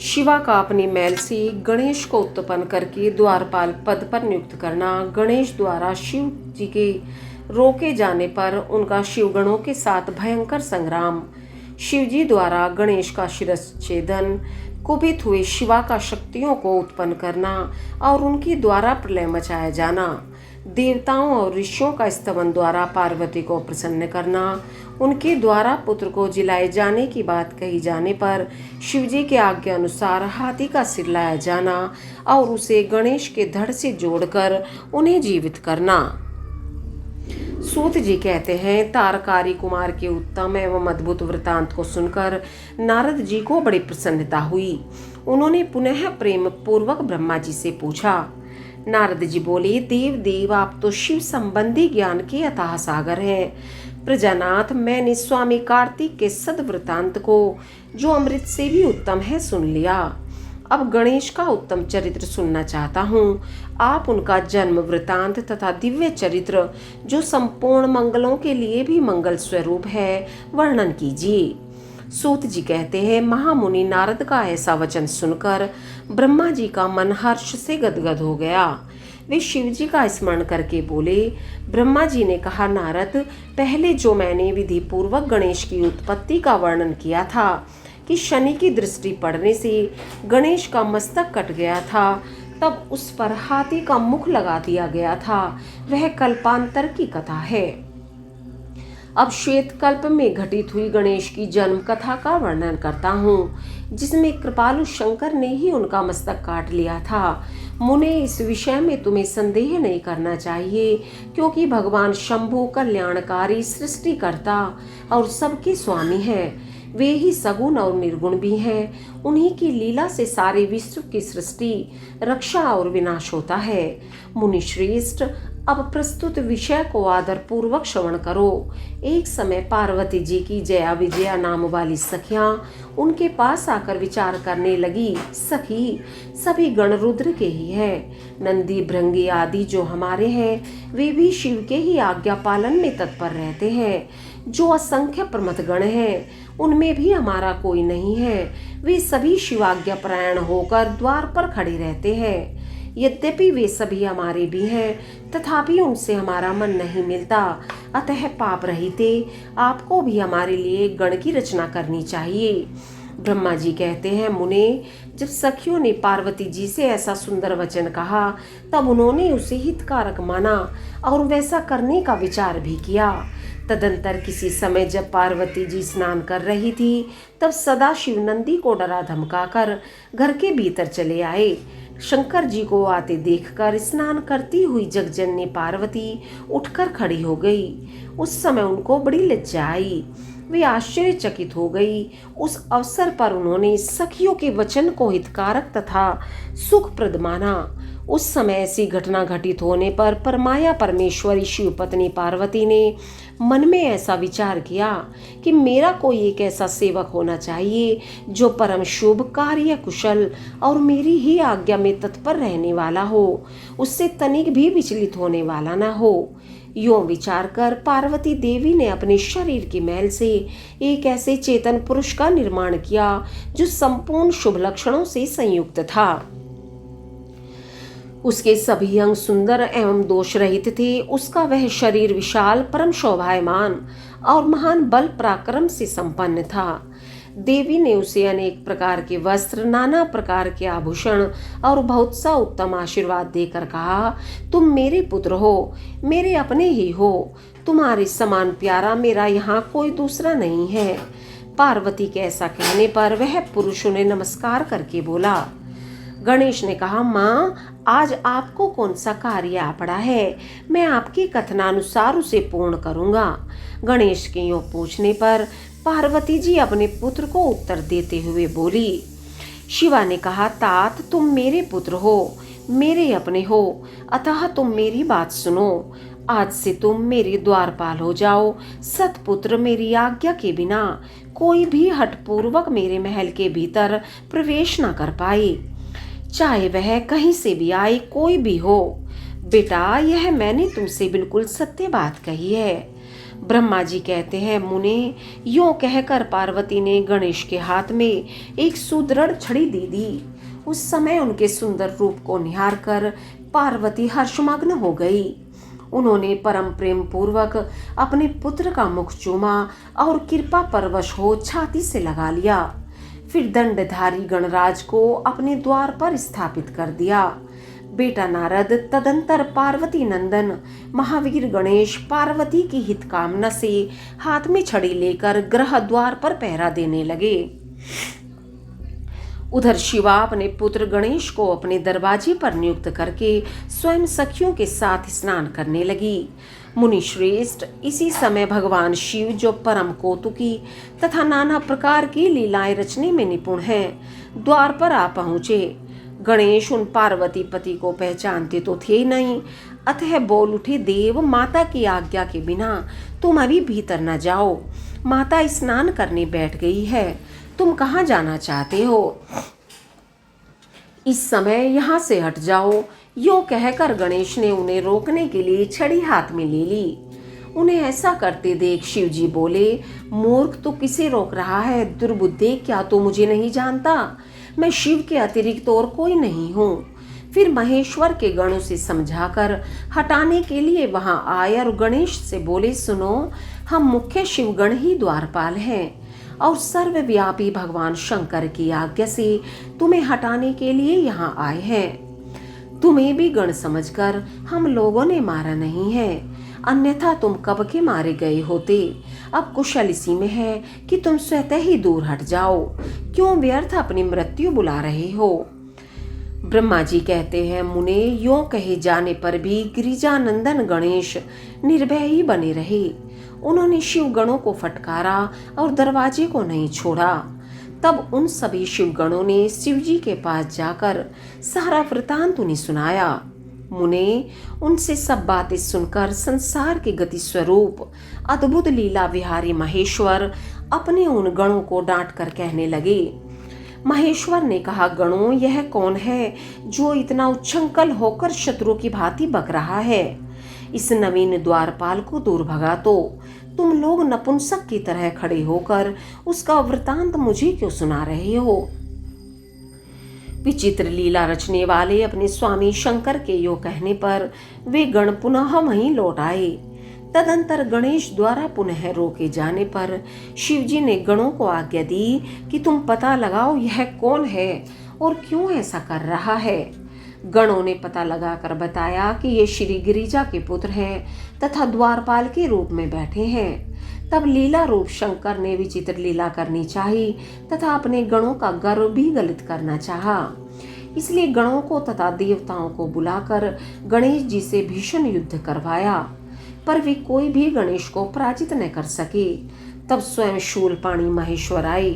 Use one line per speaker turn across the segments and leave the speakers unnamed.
शिवा का अपनी मैल से गणेश को उत्पन्न करके द्वारपाल पद पर नियुक्त करना, गणेश द्वारा शिव जी के रोके जाने पर उनका शिवगणों के साथ भयंकर संग्राम, शिवजी द्वारा गणेश का शिरच्छेदन, कुपित हुए शिवा का शक्तियों को उत्पन्न करना और उनके द्वारा प्रलय मचाया जाना, देवताओं और ऋषियों का स्तवन द्वारा पार्वती को प्रसन्न करना, उनके द्वारा पुत्र को जिलाए जाने की बात कही जाने पर शिवजी के आज्ञा अनुसार हाथी का सिर लाया जाना और उसे गणेश के धड़ से जोड़कर उन्हें जीवित करना। सूत जी कहते हैं, तारकारी कुमार के उत्तम एवं अद्भुत वृतांत को सुनकर नारद जी को बड़ी प्रसन्नता हुई। उन्होंने पुनः प्रेम पूर्वक ब्रह्मा जी से पूछा। नारद जी बोले, देव देव, आप तो शिव संबंधी ज्ञान के अथाह सागर हैं। प्रजानाथ, मैंने स्वामी कार्तिक के सद्वृतांत को, जो अमृत से भी उत्तम है, सुन लिया। अब गणेश का उत्तम चरित्र सुनना चाहता हूँ। आप उनका जन्म वृतांत तथा दिव्य चरित्र, जो संपूर्ण मंगलों के लिए भी मंगल स्वरूप है, वर्णन कीजिए। सूत जी कहते हैं, महामुनि नारद का ऐसा वचन सुनकर ब्रह्मा जी का मन हर्ष से गदगद हो गया। वे शिव जी का स्मरण करके बोले। ब्रह्मा जी ने कहा, नारद, पहले जो मैंने विधि पूर्वक गणेश की उत्पत्ति का वर्णन किया था कि शनि की दृष्टि पड़ने से गणेश का मस्तक कट गया था, तब उस पर हाथी का मुख लगा दिया गया था, वह कल्पांतर की कथा है। अब श्वेत कल्प में घटित हुई गणेश की जन्म कथा का वर्णन करता हूँ, जिसमें कृपालु शंकर ने ही उनका मस्तक काट लिया था। मुने, इस विषय में तुम्हें संदेह नहीं करना चाहिए, क्योंकि भगवान शंभु कल्याणकारी सृष्टिकर्ता और सबके स्वामी हैं। वे ही सगुण और निर्गुण भी हैं। उन्हीं की लीला से सारे विश्व की सृष्टि, रक्षा और विनाश होता है। मुनि श्रेष्ठ, अब प्रस्तुत विषय को आदर पूर्वक श्रवण करो। एक समय पार्वती जी की जया विजया नाम वाली सखियां उनके पास आकर विचार करने लगी, सखी, सभी गण रुद्र के ही हैं। नंदी भृंगी आदि जो हमारे हैं, वे भी शिव के ही आज्ञा पालन में तत्पर रहते हैं। जो असंख्य प्रमथ गण हैं, उनमें भी हमारा कोई नहीं है। वे सभी शिवाज्ञा परायण होकर द्वार पर खड़े रहते हैं। यद्यपि वे सभी हमारे भी हैं, तथापि उनसे हमारा मन नहीं मिलता। अतः पाप रहिते आपको भी हमारे लिए गण की रचना करनी चाहिए। ब्रह्मा जी कहते हैं, मुने, जब सखियों ने पार्वती जी से ऐसा सुंदर वचन कहा, तब उन्होंने उसे हितकारक माना और वैसा करने का विचार भी किया। तदंतर किसी समय जब पार्वती जी स्नान कर रही थी, तब सदाशिव नंदी को डरा धमकाकर घर के भीतर चले आए। शंकर जी को आते देखकर स्नान करती हुई जगजननी पार्वती उठकर खड़ी हो गई। उस समय उनको बड़ी लज्जा आई, वे आश्चर्यचकित हो गई। उस अवसर पर उन्होंने सखियों के वचन को हितकारक तथा सुखप्रद माना। उस समय ऐसी घटना घटित होने पर परमाया परमेश्वरी शिव पत्नी पार्वती ने मन में ऐसा विचार किया कि मेरा कोई एक ऐसा सेवक होना चाहिए जो परम शुभ, कार्य कुशल और मेरी ही आज्ञा में तत्पर रहने वाला हो, उससे तनिक भी विचलित होने वाला न हो। यों विचार कर पार्वती देवी ने अपने शरीर की मैल से एक ऐसे चेतन पुरुष का निर्माण किया जो संपूर्ण शुभ लक्षणों से संयुक्त था। उसके सभी अंग सुंदर एवं दोष रहित थे। उसका वह शरीर विशाल, परम शोभायमान और महान बल पराक्रम से संपन्न था। देवी ने उसे अनेक प्रकार के वस्त्र, नाना प्रकार के आभूषण और बहुत सा उत्तम आशीर्वाद देकर कहा, तुम मेरे पुत्र हो, मेरे अपने ही हो। तुम्हारे समान प्यारा मेरा यहाँ कोई दूसरा नहीं है। पार्वती के ऐसा कहने पर वह पुरुष उन्हें नमस्कार करके बोला। गणेश ने कहा, माँ, आज आपको कौन सा कार्य आ पड़ा है, मैं आपके कथनानुसार उसे पूर्ण करूँगा। गणेश के यूँ पूछने पर पार्वती जी अपने पुत्र को उत्तर देते हुए बोली। शिवा ने कहा, तात, तुम मेरे पुत्र हो, मेरे अपने हो, अतः तुम मेरी बात सुनो। आज से तुम मेरे द्वारपाल हो जाओ। सतपुत्र, मेरी आज्ञा के बिना कोई भी हठपूर्वक मेरे महल के भीतर प्रवेश न कर पाए, चाहे वह कहीं से भी आए, कोई भी हो। बेटा, यह मैंने तुमसे बिल्कुल सत्य बात कही है। ब्रह्मा जी कहते हैं, मुने, यूं कहकर पार्वती ने गणेश के हाथ में एक सुदृढ़ छड़ी दे दी। उस समय उनके सुंदर रूप को निहार कर पार्वती हर्षमग्न हो गई। उन्होंने परम प्रेम पूर्वक अपने पुत्र का मुख चूमा और कृपा परवश हो छाती से लगा लिया। फिर दंडधारी गणराज को अपने द्वार पर स्थापित कर दिया। बेटा नारद तदंतर पार्वती नंदन महावीर गणेश पार्वती की हित कामना से हाथ में छड़ी लेकर गृह द्वार पर पहरा देने लगे। उधर शिवा अपने पुत्र गणेश को अपने दरवाजे पर नियुक्त करके स्वयं सखियों के साथ स्नान करने लगी। मुनि श्रेष्ठ, इसी समय भगवान शिव, जो परम कौतुकी तथा नाना प्रकार की लीलाएं रचने में निपुण हैं, द्वार पर आ पहुंचे। गणेश उन पार्वती पति को पहचानते तो थे नहीं, अतः बोल उठे, देव, माता की आज्ञा के बिना तुम अभी भीतर न जाओ। माता स्नान करने बैठ गई है, तुम कहाँ जाना चाहते हो? इस समय यहाँ से हट जाओ। यो कहकर गणेश ने उन्हें रोकने के लिए छड़ी हाथ में ले ली। उन्हें ऐसा करते देख शिव जी बोले, मूर्ख, तू किसे रोक रहा है? दुर्बुद्धे, क्या तू मुझे नहीं जानता? मैं शिव के अतिरिक्त और कोई नहीं हूँ। फिर महेश्वर के गणों से समझाकर हटाने के लिए वहां आए और गणेश से बोले, सुनो, हम मुख्य शिवगण ही द्वारपाल हैं और सर्वव्यापी भगवान शंकर की आज्ञा से तुम्हें हटाने के लिए यहाँ आए हैं। तुम्हें भी गण समझकर हम लोगों ने मारा नहीं है, अन्यथा तुम कब के मारे गए होते। अब कुशल इसी में है कि तुम स्वतः ही दूर हट जाओ। क्यों व्यर्थ अपनी मृत्यु बुला रहे हो? ब्रह्मा जी कहते हैं, मुने, यों कहे जाने पर भी गिरिजानंदन गणेश निर्भय ही बने रहे। उन्होंने शिवगणों को फटकारा और दरवाजे को नहीं छोड़ा। तब उन सभी शिवगणों ने शिव जी के पास जाकर सारा वृतांत उन्हें सुनाया। मुने, उनसे सब बातें सुनकर संसार के गति स्वरूप अद्भुत लीला विहारी महेश्वर अपने उन गणों को डांट कर कहने लगे। महेश्वर ने कहा, गणों, यह कौन है जो इतना उच्छृंखल होकर शत्रु की भांति बक रहा है? इस नवीन द्वारपाल को दूर भगा दो। तुम लोग नपुंसक की तरह खड़े होकर उसका वृतांत मुझे क्यों सुना रहे हो? विचित्र लीला रचने वाले अपने स्वामी शंकर के यो कहने पर वे गण पुनः वहीं लौट आए। तदंतर गणेश द्वारा पुनः रोके जाने पर शिवजी ने गणों को आज्ञा दी कि तुम पता लगाओ यह कौन है और क्यों ऐसा कर रहा है। गणों ने पता लगाकर बताया कि ये श्री गिरिजा के पुत्र हैं तथा द्वारपाल के रूप में बैठे हैं। तब लीला रूप शंकर ने विचित्र लीला करनी चाहिए तथा अपने गणों का गर्व भी गलित करना चाहा। इसलिए गणों को तथा देवताओं को बुलाकर गणेश जी से भीषण युद्ध करवाया, पर वे कोई भी गणेश को पराजित न कर सके। तब स्वयं शूलपाणी महेश्वर आए।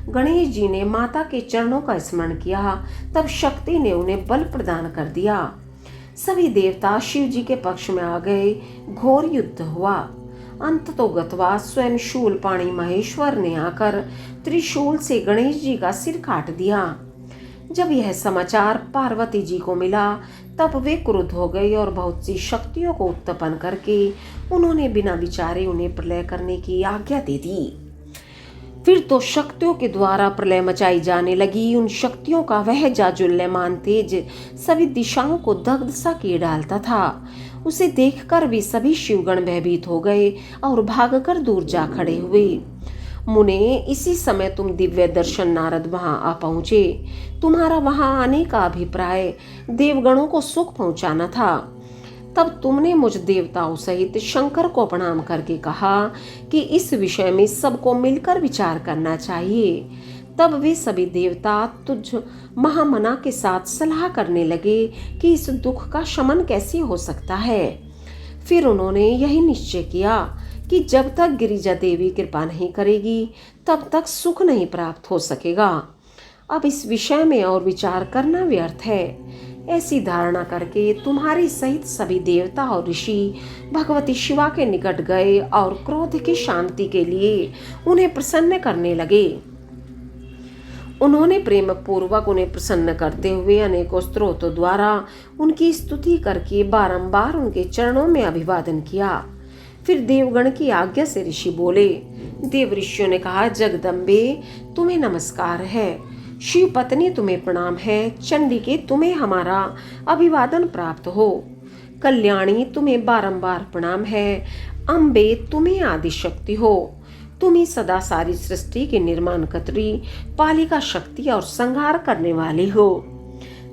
गणेश जी ने माता के चरणों का स्मरण किया, तब शक्ति ने उन्हें बल प्रदान कर दिया। सभी देवता शिव जी के पक्ष में आ गए। घोर युद्ध हुआ। अंततोगत्वा स्वयं शूलपाणी महेश्वर ने आकर त्रिशूल से गणेश जी का सिर काट दिया। जब यह समाचार पार्वती जी को मिला तब वे क्रुद्ध हो गए और बहुत सी शक्तियों को उत्पन्न करके उन्होंने बिना विचारे उन्हें प्रलय करने की आज्ञा दे दी। फिर तो शक्तियों के द्वारा प्रलय मचाई जाने लगी। उन शक्तियों का वह जाजुल्यमान तेज सभी दिशाओं को दग्ध सा किए डालता था। उसे देखकर वे सभी शिवगण भयभीत हो गए और भागकर दूर जा खड़े हुए। मुने, इसी समय तुम दिव्य दर्शन नारद वहां आ पहुंचे। तुम्हारा वहां आने का अभिप्राय देवगणों को सुख पहुंचाना था। तब तुमने मुझ देवताओं सहित शंकर को प्रणाम करके कहा कि इस विषय में सबको मिलकर विचार करना चाहिए। तब वे सभी देवता तुझ महामना के साथ सलाह करने लगे कि इस दुख का शमन कैसे हो सकता है। फिर उन्होंने यही निश्चय किया कि जब तक गिरिजा देवी कृपा नहीं करेगी तब तक सुख नहीं प्राप्त हो सकेगा। अब इस विषय में और विचार करना व्यर्थ है। ऐसी धारणा करके तुम्हारे सहित सभी देवता और ऋषि भगवती शिवा के निकट गए और क्रोध की शांति के लिए उन्हें प्रसन्न करने लगे। उन्होंने प्रेम पूर्वक उन्हें प्रसन्न करते हुए अनेकों स्तोत्रों द्वारा उनकी स्तुति करके बारंबार उनके चरणों में अभिवादन किया। फिर देवगण की आज्ञा से ऋषि बोले। देव ऋषियों ने कहा, जगदम्बे तुम्हें नमस्कार है, शिव पत्नी तुम्हें प्रणाम है, चंडिके तुम्हें हमारा अभिवादन प्राप्त हो, कल्याणी तुम्हें बारंबार प्रणाम है, अम्बे तुम्हें आदि शक्ति हो, तुम ही सदा सारी सृष्टि के निर्माण कत्री, पालिका शक्ति और संहार करने वाली हो।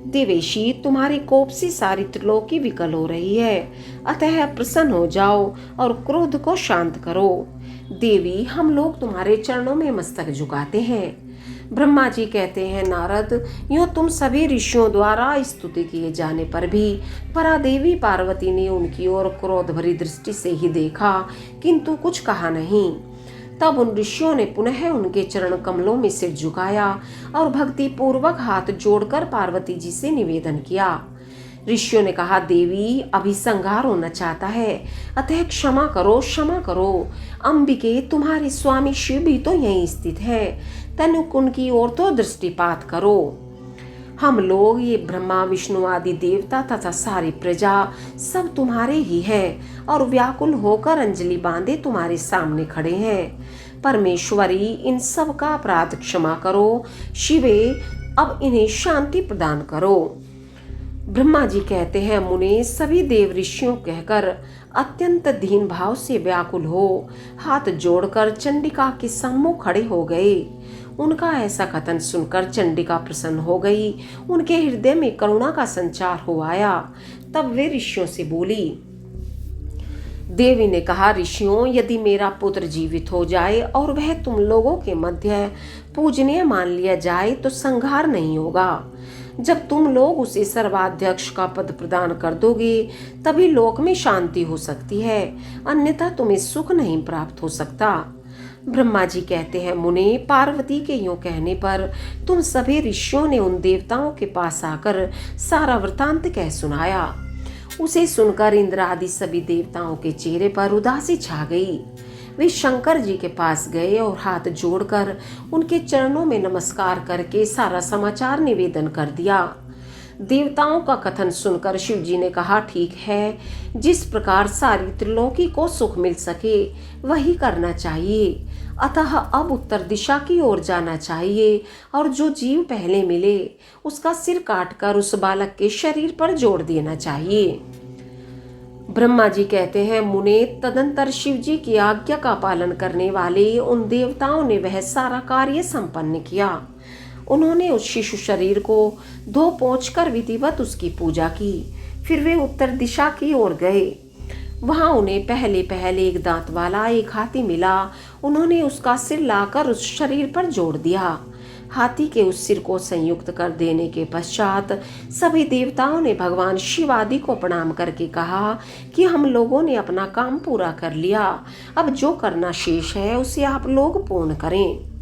देवेशी तुम्हारे कोप से सारी त्रिलोकी विकल हो रही है, अतः प्रसन्न हो जाओ और क्रोध को शांत करो। देवी, हम लोग तुम्हारे चरणों में मस्तक झुकाते हैं। ब्रह्मा जी कहते हैं, नारद, यूं तुम सभी ऋषियों द्वारा स्तुति किए जाने पर भी परादेवी पार्वती ने उनकी ओर क्रोध भरी दृष्टि से ही देखा, किंतु कुछ कहा नहीं। तब उन ऋषियों ने पुनः उनके चरण कमलों में सिर झुकाया और भक्ति पूर्वक हाथ जोड़कर पार्वती जी से निवेदन किया। ऋषियों ने कहा, देवी, अभी संहार होना चाहता है, अतः क्षमा करो, क्षमा करो। अंबिके, तुम्हारे स्वामी शिव भी तो यहीं स्थित है, तनुक उनकी ओर तो दृष्टिपात करो। हम लोग, ये ब्रह्मा विष्णु आदि देवता तथा सारी प्रजा सब तुम्हारे ही हैं और व्याकुल होकर अंजलि बांधे तुम्हारे सामने खड़े हैं। परमेश्वरी, इन सब का अपराध क्षमा करो। शिवे, अब इन्हें शांति प्रदान करो। ब्रह्मा जी कहते हैं, मुने, सभी देव ऋषियों कहकर अत्यंत दीन भाव से व्याकुल हो हाथ जोड़कर चंडिका के सम्मुख खड़े हो गए। उनका ऐसा कथन सुनकर चंडिका प्रसन्न हो गई, उनके हृदय में करुणा का संचार हो आया। तब वे ऋषियों से बोली। देवी ने कहा, ऋषियों, यदि मेरा पुत्र जीवित हो जाए और वह तुम लोगों के मध्य पूजनीय मान लिया जाए तो संहार नहीं होगा। जब तुम लोग उसे सर्वाध्यक्ष का पद प्रदान कर दोगे तभी लोक में शांति हो सकती है, अन्यथा तुम्हें सुख नहीं प्राप्त हो सकता। ब्रह्मा जी कहते हैं, मुने, पार्वती के यूं कहने पर तुम सभी ऋषियों ने उन देवताओं के पास आकर सारा वृतांत कह सुनाया। उसे सुनकर इंद्र आदि सभी देवताओं के चेहरे पर उदासी छा गई। वे शंकर जी के पास गए और हाथ जोड़कर उनके चरणों में नमस्कार करके सारा समाचार निवेदन कर दिया। देवताओं का कथन सुनकर शिव जी ने कहा, ठीक है, जिस प्रकार सारी त्रिलोकी को सुख मिल सके वही करना चाहिए। अतः अब उत्तर दिशा की ओर जाना चाहिए और जो जीव पहले मिले उसका सिर काटकर उस बालक के शरीर पर जोड़ देना चाहिए। ब्रह्मा जी कहते हैं, मुने, तदंतर शिव जी की आज्ञा का पालन करने वाले उन देवताओं ने वह सारा कार्य संपन्न किया। उन्होंने उस शिशु शरीर को धो पोंछ कर विधिवत उसकी पूजा की। फिर वे उत्तर दिशा की ओर गए। वहां उन्हें पहले पहले एक दांत वाला एक हाथी मिला। उन्होंने उसका सिर लाकर उस शरीर पर जोड़ दिया। हाथी के उस सिर को संयुक्त कर देने के पश्चात सभी देवताओं ने भगवान शिव आदि को प्रणाम करके कहा कि हम लोगों ने अपना काम पूरा कर लिया, अब जो करना शेष है उसे आप लोग पूर्ण करें।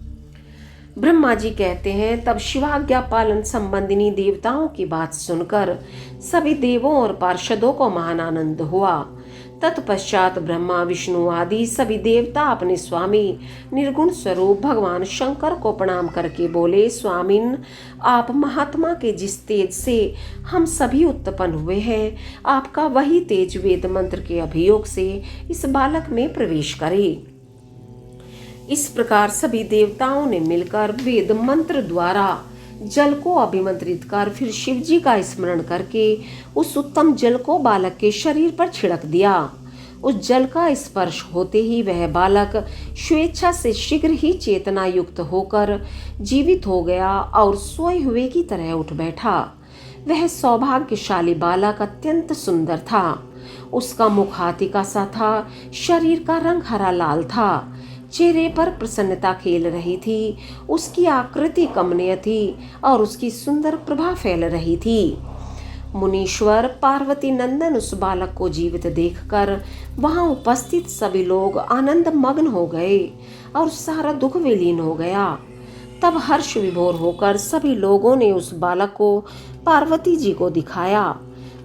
ब्रह्मा जी कहते हैं, तब शिवाज्ञा पालन संबंधिनी देवताओं की बात सुनकर सभी देवों और पार्षदों को महान आनंद हुआ। तत्पश्चात ब्रह्मा विष्णु आदि सभी देवता अपने स्वामी निर्गुण स्वरूप भगवान शंकर को प्रणाम करके बोले, स्वामिन, आप महात्मा के जिस तेज से हम सभी उत्पन्न हुए हैं, आपका वही तेज वेद मंत्र के अभियोग से इस बालक में प्रवेश करे। इस प्रकार सभी देवताओं ने मिलकर वेद मंत्र द्वारा जल को अभिमंत्रित कर फिर शिव जी का स्मरण करके उस उत्तम जल को बालक के शरीर पर छिड़क दिया। उस जल का स्पर्श होते ही वह बालक स्वेच्छा से शीघ्र ही चेतना युक्त होकर जीवित हो गया और सोए हुए की तरह उठ बैठा। वह सौभाग्यशाली बालक अत्यंत सुंदर था। उसका मुख हाथी का सा था, शरीर का रंग हरा लाल था, चेहरे पर प्रसन्नता खेल रही थी, उसकी आकृति कमनीय थी और उसकी सुंदर प्रभा फैल रही थी। मुनीश्वर पार्वती नंदन उस बालक को जीवित देखकर वहां उपस्थित सभी लोग आनंद मग्न हो गए और सारा दुख विलीन हो गया। तब हर्ष विभोर होकर सभी लोगों ने उस बालक को पार्वती जी को दिखाया।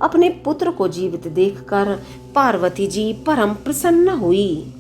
अपने पुत्र को जीवित देखकर पार्वती जी परम प्रसन्न हुई।